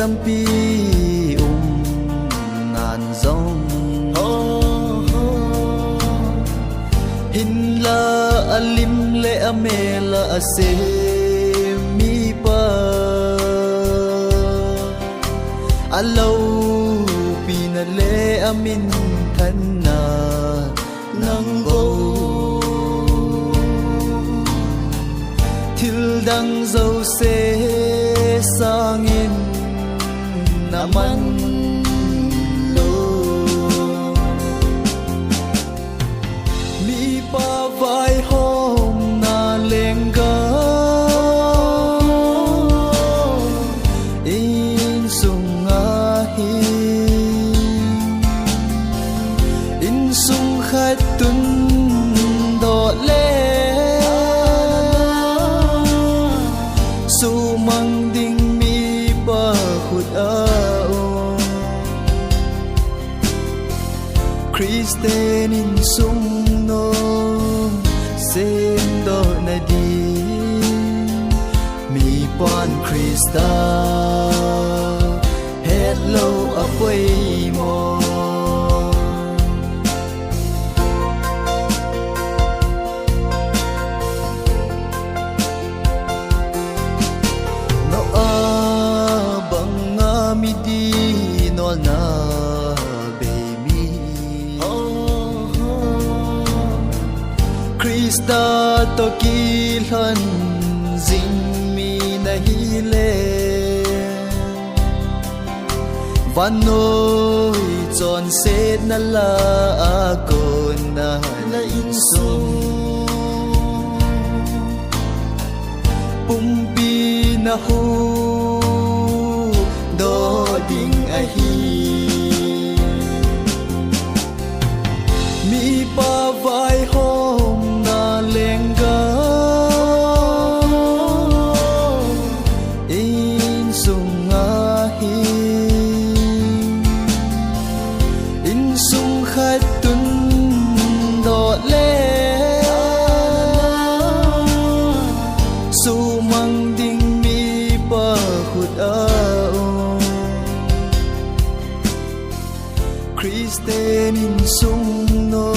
tampi ngàn dòng hin la alim le amela ase mi pa alo pinale amin thanna nang go thil dang dâu se sangin naman lo mi pa vai hom na lenga in sunga hi in sung khat tun do le su mang ding mi pa khut ao Kristen in sung no sen do na di mi pon Krista hello apoi mo na baby Krista to kilhan zing mi na hile vanoi chon set na la ako na insum pumpi na hu do ding ahi mi pa vai hom na lenga in sunga hi in sung khat tun do le su mang ding mi pa khut ao Kristen in sung no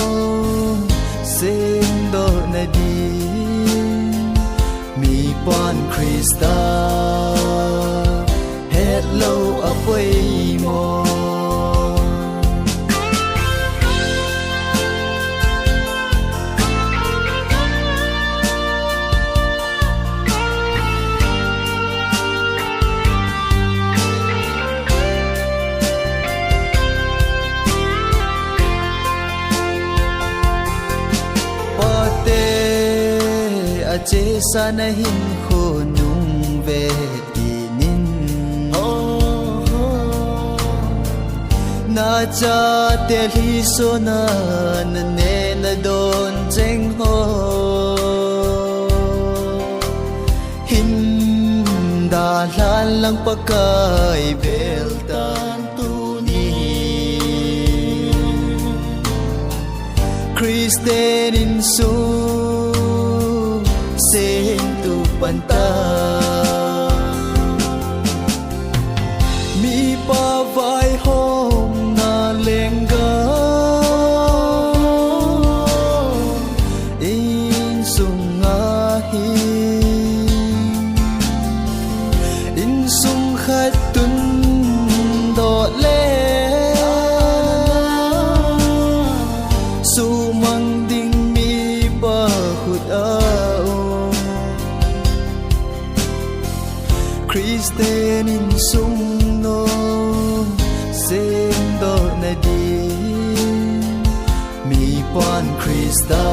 sen do na di mi pon Krista hello apoi mo che sana hin kho nung ve tinin na cha te li so na ne na don jeng ho hin da lan lang pakai bel tan tu ni Kristen in su sen tu panta mi pa vai hom na lenga in sunga hi in sung khat tun do le su mang ding mi pa khut ao Kristen in sung no sen do na di mi pon Krista